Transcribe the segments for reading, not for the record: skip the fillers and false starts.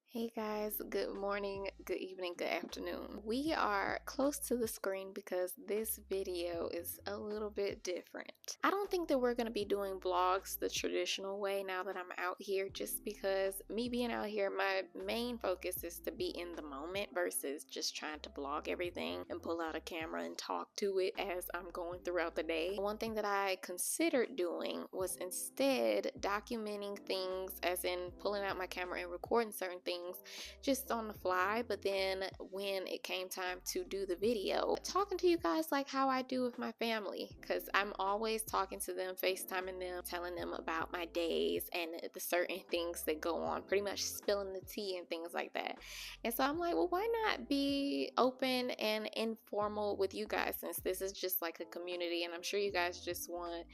Hey guys, good morning, good evening, good afternoon. We are close to the screen because this video is a little bit different. I don't think that we're going to be doing vlogs the traditional way now that I'm out here, just because me being out here, my main focus is to be in the moment versus just trying to vlog everything and pull out a camera and talk to it as I'm going throughout the day. One thing that I considered doing was instead documenting things, as in pulling out my camera and recording certain things just on the fly, but then when it came time to do the video, talking to you guys like how I do with my family, because I'm always talking to them, FaceTiming them, telling them about my days and the certain things that go on, pretty much spilling the tea and things like that. And so I'm like, well, why not be open and informal with you guys, since this is just like a community and I'm sure you guys just want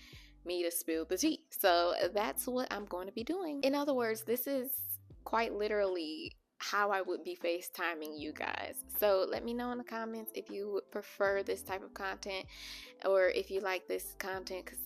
me to spill the tea. So that's what I'm going to be doing. In other words, this is quite literally how I would be FaceTiming you guys. So let me know in the comments if you would prefer this type of content or if you like this content, because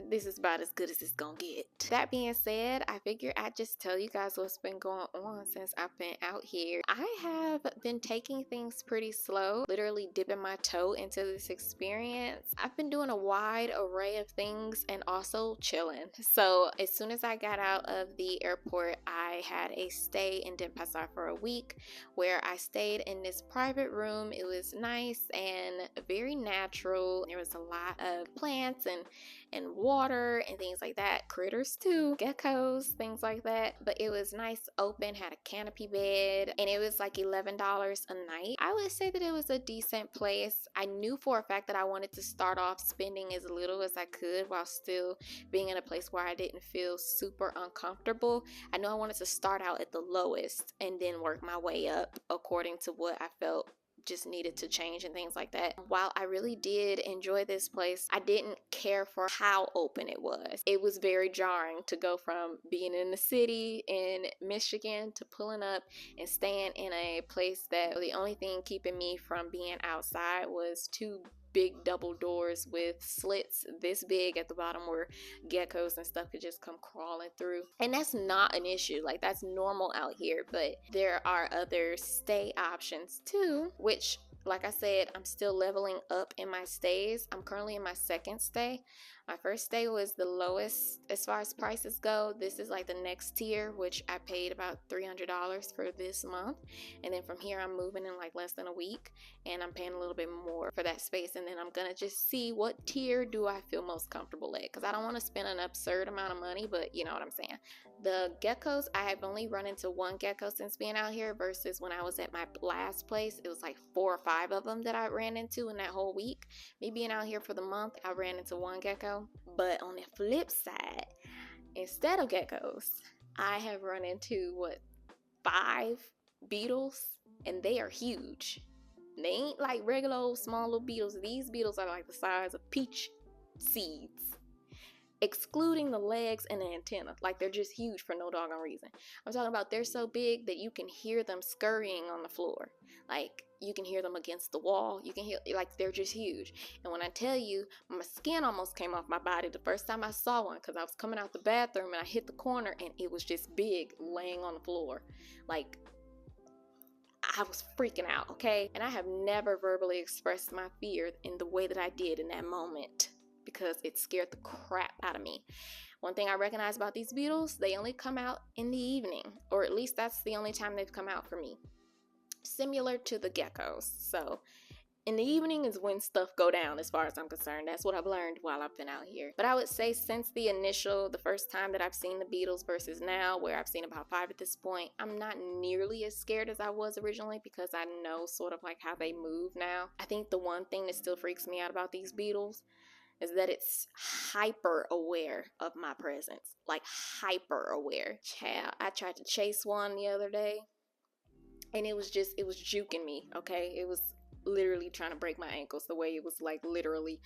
this is about as good as it's gonna get. That being said, I figure I'd just tell you guys what's been going on since I've been out here. I have been taking things pretty slow, literally dipping my toe into this experience. I've been doing a wide array of things and also chilling. So as soon as I got out of the airport, I had a stay in Denpasar for a week where I stayed in this private room. It was nice and very natural. There was a lot of plants and water and things like that, critters too, geckos, things like that. But it was nice, open, had a canopy bed, and it was like $11 a night. I would say that it was a decent place. I knew for a fact that I wanted to start off spending as little as I could while still being in a place where I didn't feel super uncomfortable. I know I wanted to start out at the lowest and then work my way up according to what I felt just needed to change and things like that. While I really did enjoy this place, I didn't care for how open it was. It was very jarring to go from being in the city in Michigan to pulling up and staying in a place that the only thing keeping me from being outside was two big double doors with slits this big at the bottom where geckos and stuff could just come crawling through. And that's not an issue, like that's normal out here, but there are other stay options too, which, like I said, I'm still leveling up in my stays. I'm currently in my second stay. My first stay was the lowest as far as prices go. This is like the next tier, which I paid about $300 for this month. And then from here, I'm moving in like less than a week, and I'm paying a little bit more for that space. And then I'm gonna just see what tier do I feel most comfortable at, because I don't want to spend an absurd amount of money, but you know what I'm saying. The geckos, I have only run into one gecko since being out here, versus when I was at my last place, it was like 4 or 5 of them that I ran into in that whole week. Me being out here for the month, I ran into one gecko. But on the flip side, instead of geckos, I have run into 5 beetles, and they are huge. They ain't like regular old small little beetles. These beetles are like the size of peach seeds, excluding the legs and the antenna. Like, they're just huge for no doggone reason. I'm talking about they're so big that you can hear them scurrying on the floor. Like, you can hear them against the wall. You can hear, like, they're just huge. And when I tell you, my skin almost came off my body the first time I saw one, because I was coming out the bathroom and I hit the corner and it was just big laying on the floor. Like, I was freaking out, okay? And I have never verbally expressed my fear in the way that I did in that moment, because it scared the crap out of me. One thing I recognize about these beetles, they only come out in the evening, or at least that's the only time they've come out for me. Similar to the geckos. So in the evening is when stuff go down, as far as I'm concerned. That's what I've learned while I've been out here. But I would say since the first time that I've seen the beetles versus now, where I've seen about 5 at this point, I'm not nearly as scared as I was originally, because I know sort of like how they move now. I think the one thing that still freaks me out about these beetles is that it's hyper aware of my presence. Like, hyper aware. Child, I tried to chase one the other day, and it was juking me, okay? It was literally trying to break my ankles, the way it was like literally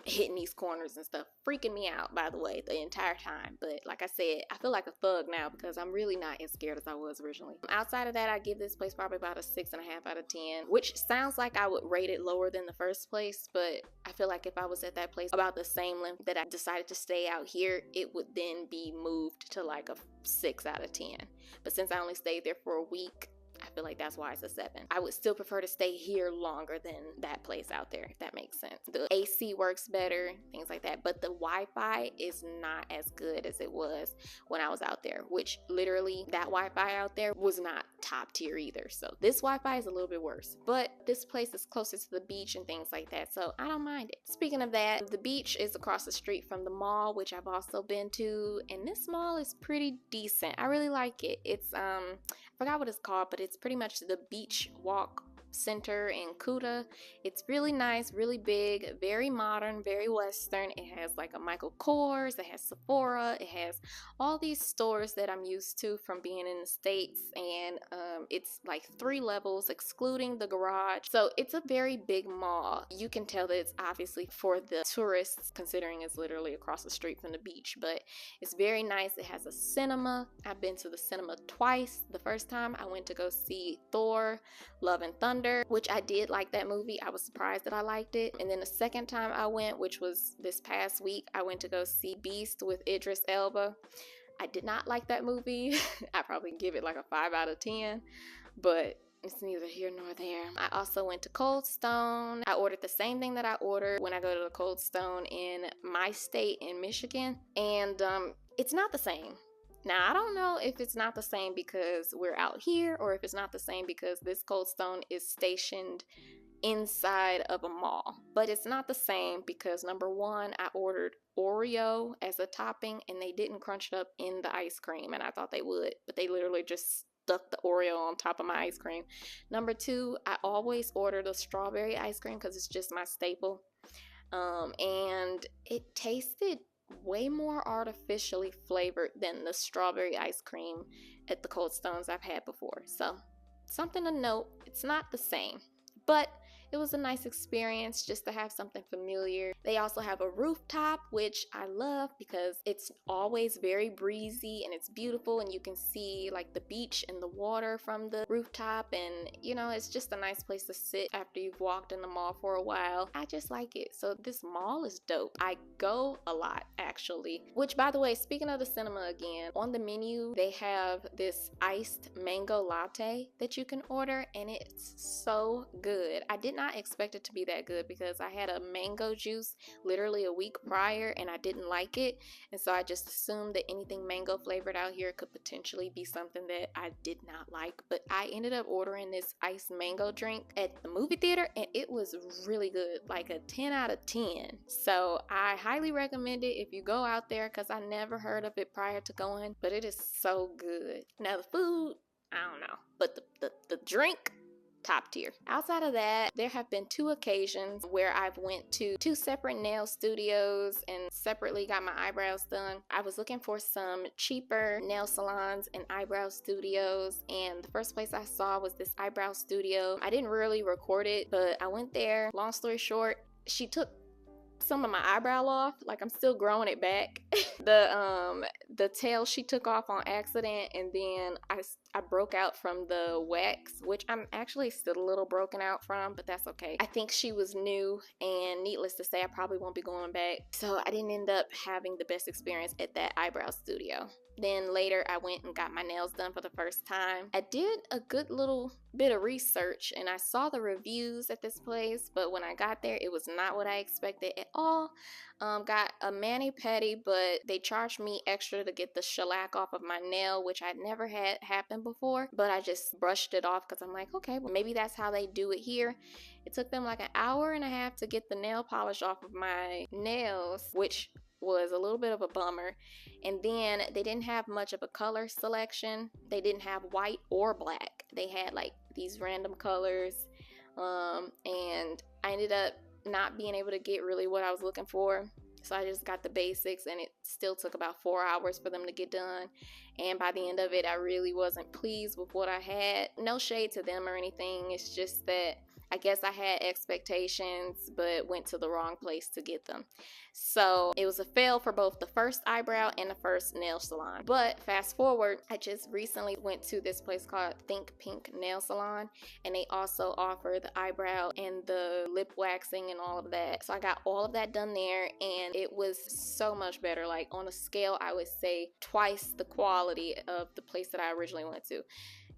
hitting these corners and stuff, freaking me out, by the way, the entire time. But like I said, I feel like a thug now because I'm really not as scared as I was originally. Outside of that, I give this place probably about a 6.5 out of 10, which sounds like I would rate it lower than the first place, but I feel like if I was at that place about the same length that I decided to stay out here, it would then be moved to like a 6 out of 10. But since I only stayed there for a week, I feel like that's why it's a 7. I would still prefer to stay here longer than that place out there, if that makes sense. The AC works better, things like that, but the Wi-Fi is not as good as it was when I was out there, which literally that Wi-Fi out there was not top tier either. So this Wi-Fi is a little bit worse, but this place is closer to the beach and things like that, so I don't mind it. Speaking of that, the beach is across the street from the mall, which I've also been to, and this mall is pretty decent. I really like it. It's I forgot what it's called, but it's pretty much the beach walk center in Kuta. It's really nice, really big, very modern, very Western. It has like a Michael Kors, it has Sephora, it has all these stores that I'm used to from being in the States, and it's like 3 levels excluding the garage. So it's a very big mall. You can tell that it's obviously for the tourists, considering it's literally across the street from the beach, but it's very nice. It has a cinema. I've been to the cinema twice. The first time I went to go see Thor Love and Thunder, which I did like that movie. I was surprised that I liked it. And then the second time I went, which was this past week, I went to go see Beast with Idris Elba. I did not like that movie. I probably give it like a 5 out of 10, but it's neither here nor there. I also went to Cold Stone. I ordered the same thing that I ordered when I go to the Cold Stone in my state in Michigan, and it's not the same. Now, I don't know if it's not the same because we're out here or if it's not the same because this Cold Stone is stationed inside of a mall. But it's not the same because, number one, I ordered Oreo as a topping and they didn't crunch it up in the ice cream, and I thought they would, but they literally just stuck the Oreo on top of my ice cream. Number two, I always order the strawberry ice cream because it's just my staple. And it tasted way more artificially flavored than the strawberry ice cream at the Cold Stones I've had before. So something to note, it's not the same, but it was a nice experience just to have something familiar. They also have a rooftop, which I love because it's always very breezy and it's beautiful, and you can see like the beach and the water from the rooftop, and you know, it's just a nice place to sit after you've walked in the mall for a while. I just like it. So this mall is dope. I go a lot actually, which, by the way, speaking of the cinema again, on the menu they have this iced mango latte that you can order, and it's so good. I did not expect it to be that good because I had a mango juice literally a week prior and I didn't like it, and so I just assumed that anything mango flavored out here could potentially be something that I did not like. But I ended up ordering this iced mango drink at the movie theater and it was really good, like a 10 out of 10. So I highly recommend it if you go out there, because I never heard of it prior to going, but it is so good. Now the food, I don't know, but the drink, top tier. Outside of that, there have been 2 occasions where I've went to 2 separate nail studios and separately got my eyebrows done. I was looking for some cheaper nail salons and eyebrow studios, and the first place I saw was this eyebrow studio. I didn't really record it, but I went there. Long story short, she took some of my eyebrow off, like I'm still growing it back. The tail she took off on accident, and then I broke out from the wax, which I'm actually still a little broken out from, but that's okay. I think she was new, and needless to say, I probably won't be going back. So I didn't end up having the best experience at that eyebrow studio. Then later I went and got my nails done for the first time. I did a good little bit of research and I saw the reviews at this place, but when I got there, it was not what I expected at all. Got a mani-pedi, but they charged me extra to get the shellac off of my nail, which I'd never had happen before, but I just brushed it off because I'm like, okay, well, maybe that's how they do it here. It took them like an hour and a half to get the nail polish off of my nails, which was a little bit of a bummer. And then they didn't have much of a color selection. They didn't have white or black. They had like these random colors, and I ended up not being able to get really what I was looking for. So I just got the basics, and it still took about 4 hours for them to get done. And by the end of it, I really wasn't pleased with what I had. No shade to them or anything. It's just that I guess I had expectations, but went to the wrong place to get them. So it was a fail for both the first eyebrow and the first nail salon. But fast forward, I just recently went to this place called Think Pink Nail Salon, and they also offer the eyebrow and the lip waxing and all of that. So I got all of that done there, and it was so much better. Like, on a scale, I would say twice the quality of the place that I originally went to.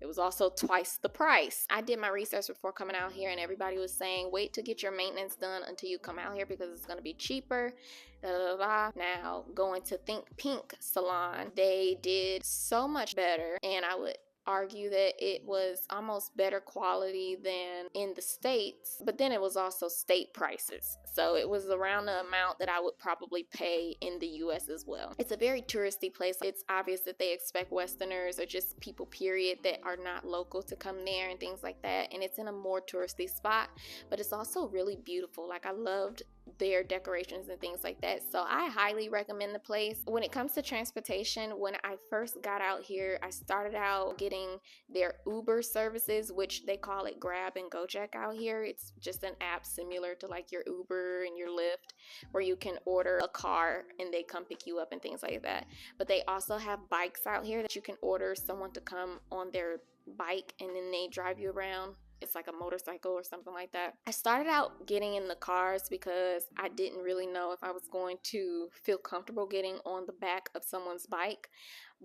It was also twice the price. I did my research before coming out here, and everybody was saying, wait to get your maintenance done until you come out here because it's going to be cheaper. Da, da, da, da. Now, going to Think Pink Salon, they did so much better, and I would argue that it was almost better quality than in the States, but then it was also state prices. So it was around the amount that I would probably pay in the US as well. It's a very touristy place. It's obvious that they expect Westerners or just people period that are not local to come there and things like that. And it's in a more touristy spot, but it's also really beautiful. Like, I loved their decorations and things like that. So I highly recommend the place. When it comes to transportation, when I first got out here, I started out getting their Uber services, which they call it Grab and Gojek out here. It's just an app similar to like your Uber and your Lyft, where you can order a car and they come pick you up and things like that. But they also have bikes out here that you can order someone to come on their bike and then they drive you around. It's like a motorcycle or something like that. I started out getting in the cars because I didn't really know if I was going to feel comfortable getting on the back of someone's bike.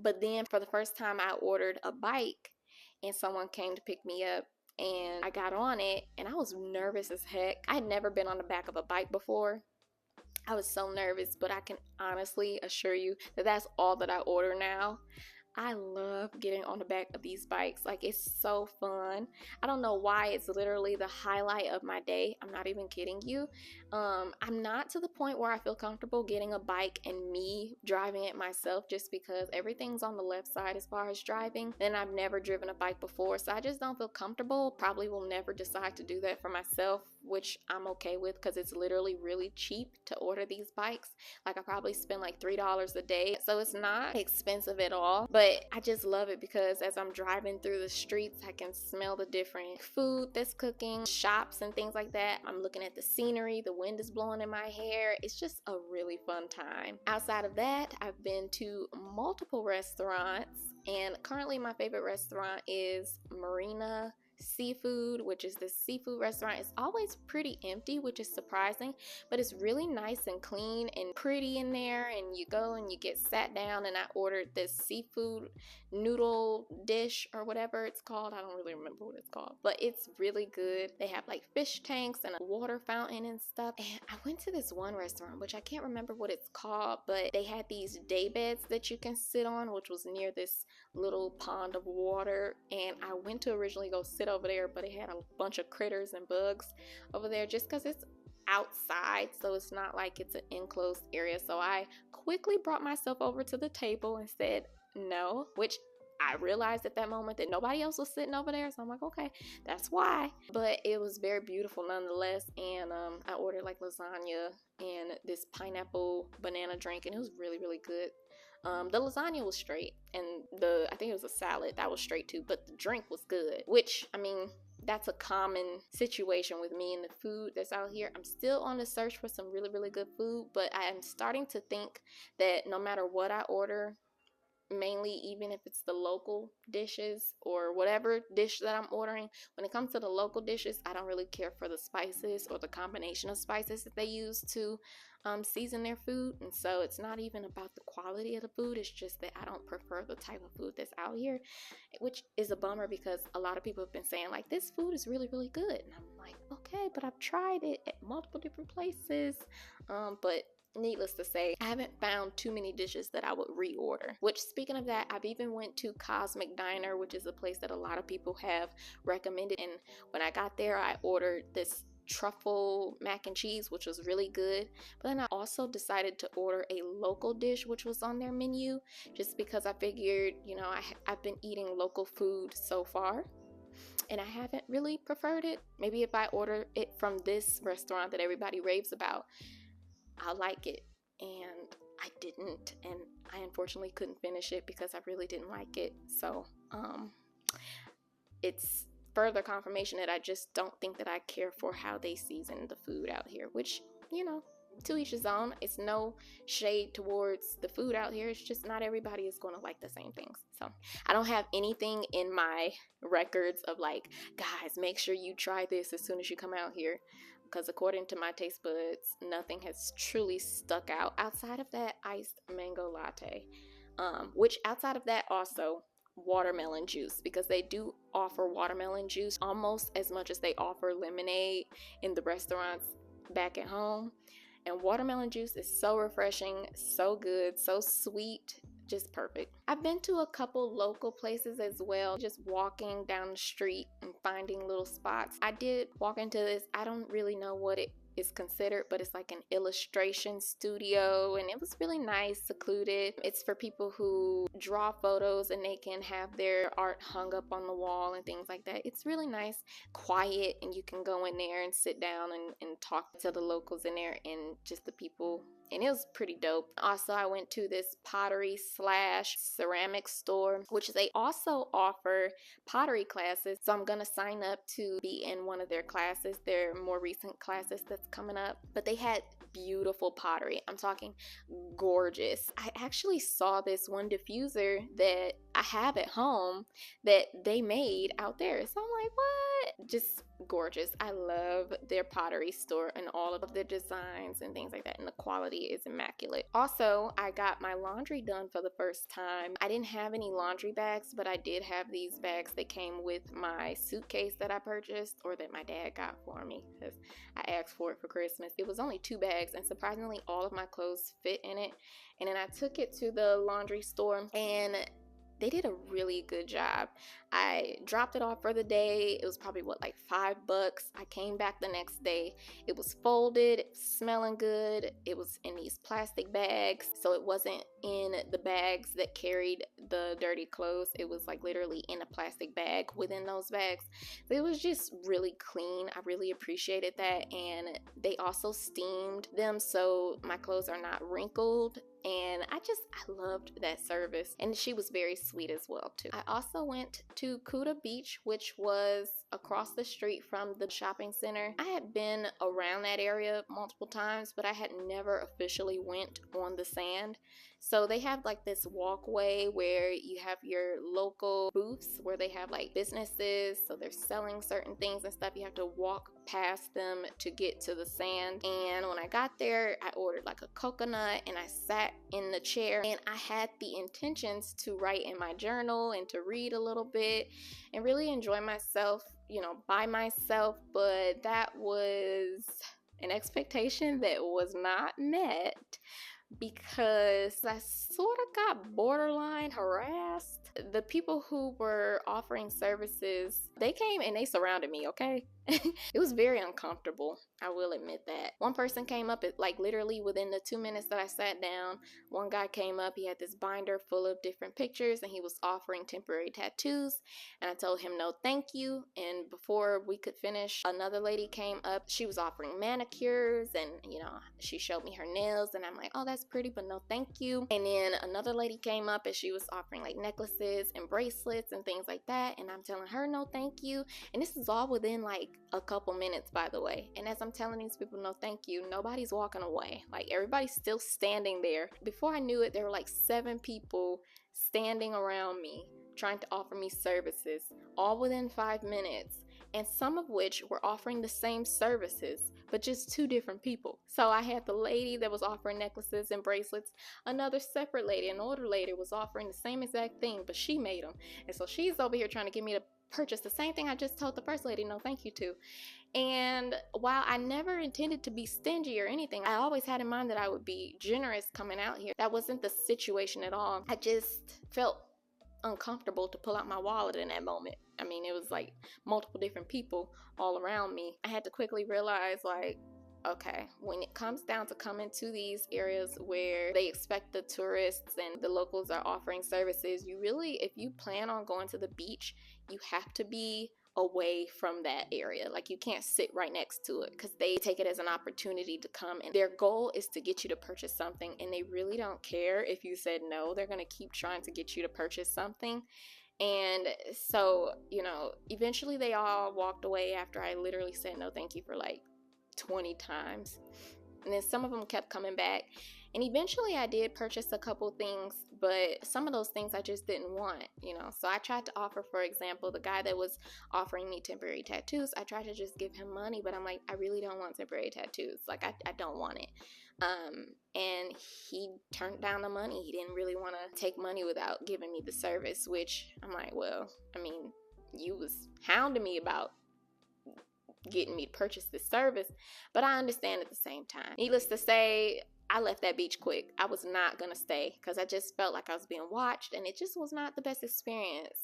But then for the first time, I ordered a bike and someone came to pick me up, and I got on it and I was nervous as heck. I had never been on the back of a bike before. I was so nervous, but I can honestly assure you that that's all that I order now. I love getting on the back of these bikes. Like, it's so fun. I don't know why. It's literally the highlight of my day. I'm not even kidding you. I'm not to the point where I feel comfortable getting a bike and me driving it myself, just because everything's on the left side as far as driving. And I've never driven a bike before, so I just don't feel comfortable. Probably will never decide to do that for myself, which I'm okay with because it's literally really cheap to order these bikes. Like, I probably spend like $3 a day, so it's not expensive at all. But I just love it because as I'm driving through the streets, I can smell the different food that's cooking, shops and things like that. I'm looking at the scenery, the wind is blowing in my hair. It's just a really fun time. Outside of that, I've been to multiple restaurants, and currently my favorite restaurant is Marina Seafood, which is this seafood restaurant. It's always pretty empty, which is surprising, but it's really nice and clean and pretty in there. And you go and you get sat down, and I ordered this seafood noodle dish or whatever it's called. I don't really remember what it's called, but it's really good. They have like fish tanks and a water fountain and stuff. And I went to this one restaurant, which I can't remember what it's called, but they had these day beds that you can sit on, which was near this little pond of water. And I went to originally go sit over there, but it had a bunch of critters and bugs over there just because it's outside, so it's not like it's an enclosed area. So I quickly brought myself over to the table and said no, which I realized at that moment that nobody else was sitting over there, so I'm like, okay, that's why. But it was very beautiful nonetheless. And I ordered like lasagna and this pineapple banana drink, and it was really, really good. The lasagna was straight, and I think it was a salad that was straight too, but the drink was good, which, I mean, that's a common situation with me and the food that's out here. I'm still on the search for some really, really good food, but I am starting to think that no matter what I order, mainly even if it's the local dishes or whatever dish that I'm ordering, when it comes to the local dishes, I don't really care for the spices or the combination of spices that they use to season their food. And so it's not even about the quality of the food, it's just that I don't prefer the type of food that's out here, which is a bummer because a lot of people have been saying like, this food is really, really good, and I'm like, okay, but I've tried it at multiple different places. But needless to say, I haven't found too many dishes that I would reorder. Which, speaking of that, I've even went to Cosmic Diner, which is a place that a lot of people have recommended. And when I got there, I ordered this truffle mac and cheese, which was really good. But then I also decided to order a local dish, which was on their menu, just because I figured, you know, I've been eating local food so far, and I haven't really preferred it. Maybe if I order it from this restaurant that everybody raves about, I'll like it. And I didn't, and I unfortunately couldn't finish it because I really didn't like it. So it's further confirmation that I just don't think that I care for how they season the food out here, which, you know, to each his own. It's no shade towards the food out here. It's just not everybody is going to like the same things. So I don't have anything in my records of like, guys, make sure you try this as soon as you come out here, because according to my taste buds, nothing has truly stuck out outside of that iced mango latte. Which outside of that also watermelon juice, because they do offer watermelon juice almost as much as they offer lemonade in the restaurants back at home. And watermelon juice is so refreshing, so good, so sweet, just perfect. I've been to a couple local places as well, just walking down the street and finding little spots. I did walk into this, I don't really know what it is considered, but it's like an illustration studio, and it was really nice, secluded. It's for people who draw photos and they can have their art hung up on the wall and things like that. It's really nice, quiet, and you can go in there and sit down and talk to the locals in there and just the people, and it was pretty dope. Also, I went to this pottery slash ceramic store, which they also offer pottery classes. So I'm gonna sign up to be in one of their classes, their more recent classes that's coming up. But they had beautiful pottery. I'm talking gorgeous. I actually saw this one diffuser that I have at home that they made out there. So I'm like, what? Just gorgeous. I love their pottery store and all of their designs and things like that, and the quality is immaculate. Also, I got my laundry done for the first time. I didn't have any laundry bags, but I did have these bags that came with my suitcase that I purchased, or that my dad got for me, because I asked for it for Christmas. It was only 2 bags, and surprisingly all of my clothes fit in it. And then I took it to the laundry store, and they did a really good job. I dropped it off for the day. It was probably like $5. I came back the next day. It was folded, it was smelling good. It was in these plastic bags, so it wasn't in the bags that carried the dirty clothes. It was like literally in a plastic bag within those bags. So it was just really clean. I really appreciated that. And they also steamed them, so my clothes are not wrinkled. And I loved that service, and she was very sweet as well too. I also went to Kuta Beach, which was across the street from the shopping center. I had been around that area multiple times, but I had never officially went on the sand. So they have like this walkway where you have your local booths where they have like businesses, so they're selling certain things and stuff. You have to walk past them to get to the sand. And when I got there, I ordered like a coconut, and I sat in the chair, and I had the intentions to write in my journal and to read a little bit and really enjoy myself, you know, by myself. But that was an expectation that was not met, because I sort of got borderline harassed. The people who were offering services, they came and they surrounded me, okay? It was very uncomfortable, I will admit that. One person came up at like literally within the 2 minutes that I sat down. One guy came up, he had this binder full of different pictures, and he was offering temporary tattoos, and I told him no thank you. And before we could finish, another lady came up. She was offering manicures, and you know, she showed me her nails, and I'm like, oh, that's pretty, but no thank you. And then another lady came up, and she was offering like necklaces and bracelets and things like that, and I'm telling her no thank you. And this is all within like a couple minutes, by the way. And as I'm telling these people no thank you, nobody's walking away. Like, everybody's still standing there. Before I knew it, there were like 7 people standing around me trying to offer me services, all within 5 minutes, and some of which were offering the same services, but just 2 different people. So I had the lady that was offering necklaces and bracelets, another separate lady, an older lady, was offering the same exact thing, but she made them. And so she's over here trying to get me to purchase the same thing I just told the first lady no thank you to. And while I never intended to be stingy or anything, I always had in mind that I would be generous coming out here. That wasn't the situation at all. I just felt uncomfortable to pull out my wallet in that moment. I mean, it was like multiple different people all around me. I had to quickly realize, like, okay, when it comes down to coming to these areas where they expect the tourists and the locals are offering services, you really, if you plan on going to the beach, you have to be away from that area. Like, you can't sit right next to it, because they take it as an opportunity to come, and their goal is to get you to purchase something, and they really don't care if you said no. They're going to keep trying to get you to purchase something. And so, eventually they all walked away after I literally said no thank you for like 20 times. And then some of them kept coming back. And eventually I did purchase a couple things, but some of those things I just didn't want, So I tried to offer, for example, the guy that was offering me temporary tattoos, I tried to just give him money, but I'm like, I really don't want temporary tattoos. Like, I don't want it. And he turned down the money. He didn't really want to take money without giving me the service, which I'm like, well, I mean, you was hounding me about getting me to purchase this service, but I understand at the same time. Needless to say, I left that beach quick. I was not gonna stay because I just felt like I was being watched, and it just was not the best experience.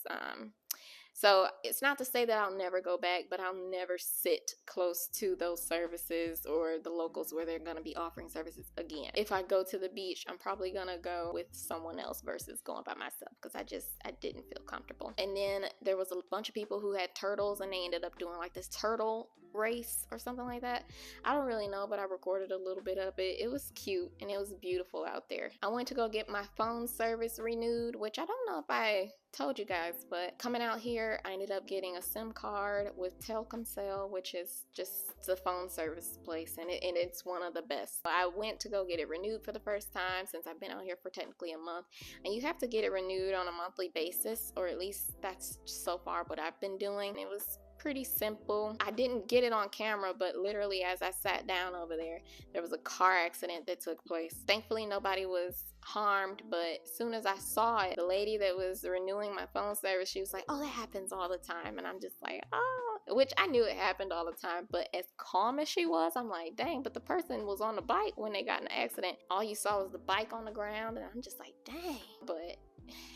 So it's not to say that I'll never go back, but I'll never sit close to those services or the locals where they're going to be offering services again. If I go to the beach, I'm probably going to go with someone else versus going by myself because I didn't feel comfortable. And then there was a bunch of people who had turtles, and they ended up doing like this turtle race or something like that. I don't really know, but I recorded a little bit of it. It was cute and it was beautiful out there. I went to go get my phone service renewed, which I don't know if I told you guys, but coming out here, I ended up getting a SIM card with Telkomsel, which is just the phone service place, and it's one of the best. I went to go get it renewed for the first time since I've been out here for technically a month, and you have to get it renewed on a monthly basis, or at least that's so far what I've been doing. It was pretty simple. I didn't get it on camera, but literally as I sat down over there was a car accident that took place. Thankfully nobody was harmed, but as soon as I saw it, the lady that was renewing my phone service, she was like, oh, that happens all the time. And I'm just like, oh, which I knew it happened all the time, but as calm as she was, I'm like, dang, but the person was on the bike when they got in the accident. All you saw was the bike on the ground, and I'm just like, dang. But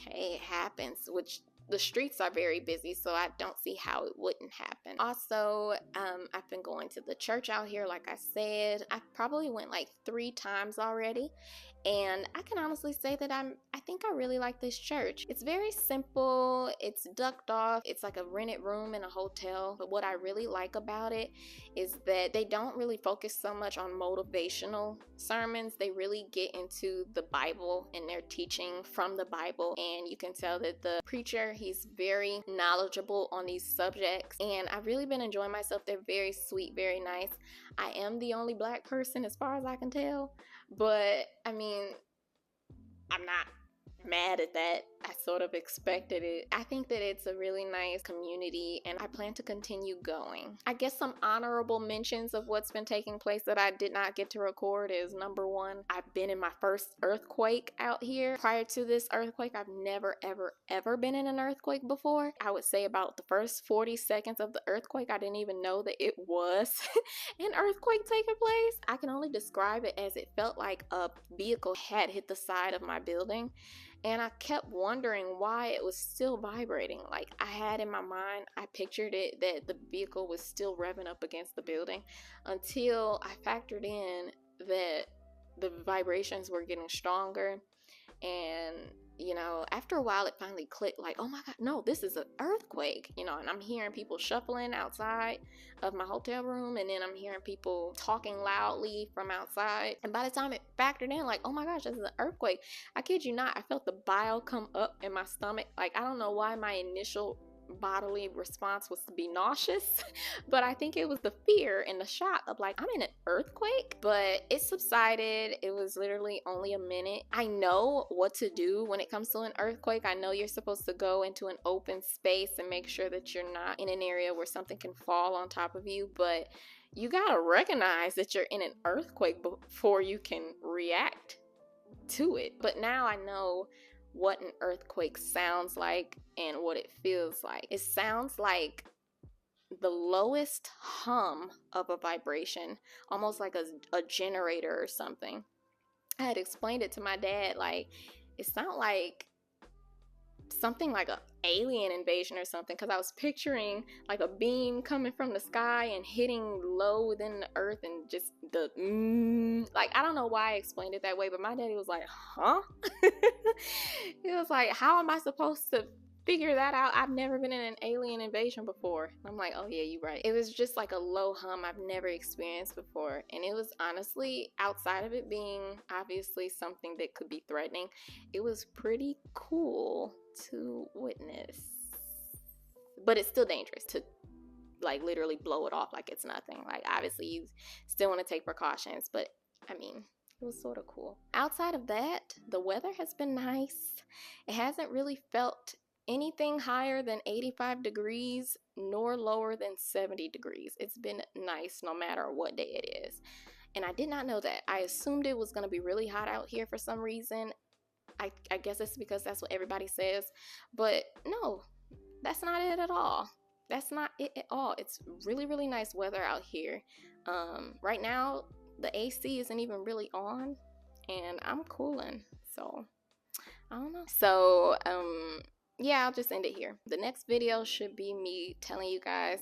hey, it happens, which the streets are very busy, so I don't see how it wouldn't happen. Also, I've been going to the church out here, like I said. I probably went like 3 times already, and I can honestly say that I think I really like this church. It's very simple, it's ducked off, it's like a rented room in a hotel, but what I really like about it is that they don't really focus so much on motivational sermons. They really get into the Bible and their teaching from the Bible, and you can tell that the preacher, he's very knowledgeable on these subjects, and I've really been enjoying myself. They're very sweet, very nice. I am the only black person as far as I can tell, but I mean, I'm not mad at that. I sort of expected it. I think that it's a really nice community, and I plan to continue going. I guess some honorable mentions of what's been taking place that I did not get to record is, number 1, I've been in my first earthquake out here. Prior to this earthquake, I've never ever been in an earthquake before. I would say about the first 40 seconds of the earthquake, I didn't even know that it was an earthquake taking place. I can only describe it as it felt like a vehicle had hit the side of my building. And I kept wondering why it was still vibrating. Like, I had in my mind, I pictured it that the vehicle was still revving up against the building, until I factored in that the vibrations were getting stronger. And after a while it finally clicked, like, oh my god, no, this is an earthquake, and I'm hearing people shuffling outside of my hotel room, and then I'm hearing people talking loudly from outside, and by the time it factored in, like, oh my gosh, this is an earthquake, I kid you not, I felt the bile come up in my stomach. Like, I don't know why my initial bodily response was to be nauseous, but I think it was the fear and the shock of, like, I'm in an earthquake. But it subsided. It was literally only a minute. I know what to do when it comes to an earthquake. I know you're supposed to go into an open space and make sure that you're not in an area where something can fall on top of you, but you gotta recognize that you're in an earthquake before you can react to it. But now I know what an earthquake sounds like and what it feels like. It sounds like the lowest hum of a vibration, almost like a generator or something. I had explained it to my dad, like, it sounded like something like a alien invasion or something, because I was picturing like a beam coming from the sky and hitting low within the earth, and just the like, I don't know why I explained it that way, but my daddy was like, huh? He was like, how am I supposed to figure that out. I've never been in an alien invasion before. I'm like, oh yeah, you're right. It was just like a low hum I've never experienced before. And it was honestly, outside of it being obviously something that could be threatening, it was pretty cool to witness. But it's still dangerous to like literally blow it off like it's nothing. Like obviously you still want to take precautions, but I mean, it was sort of cool. Outside of that, the weather has been nice. It hasn't really felt anything higher than 85 degrees nor lower than 70 degrees. It's been nice no matter what day it is. And I did not know that. I assumed it was going to be really hot out here for some reason. I guess it's because that's what everybody says. But no, that's not it at all. That's not it at all. It's really, really nice weather out here. Right now, the AC isn't even really on, and I'm cooling. So, I don't know. So, yeah, I'll just end it here. The next video should be me telling you guys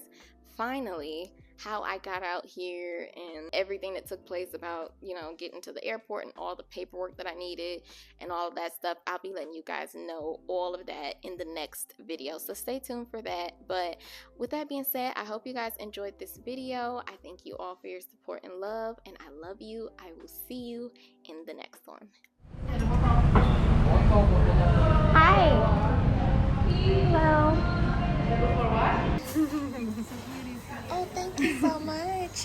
finally how I got out here and everything that took place about, you know, getting to the airport and all the paperwork that I needed and all of that stuff. I'll be letting you guys know all of that in the next video, so stay tuned for that. But with that being said, I hope you guys enjoyed this video. I thank you all for your support and love, and I love you. I will see you in the next one. Hi. Hello. Oh, thank you so much.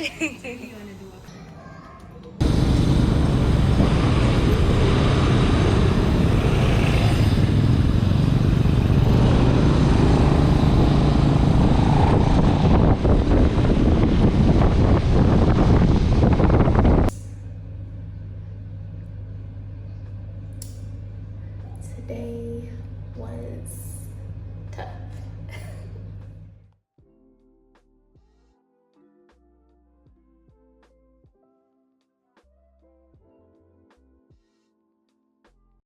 Today was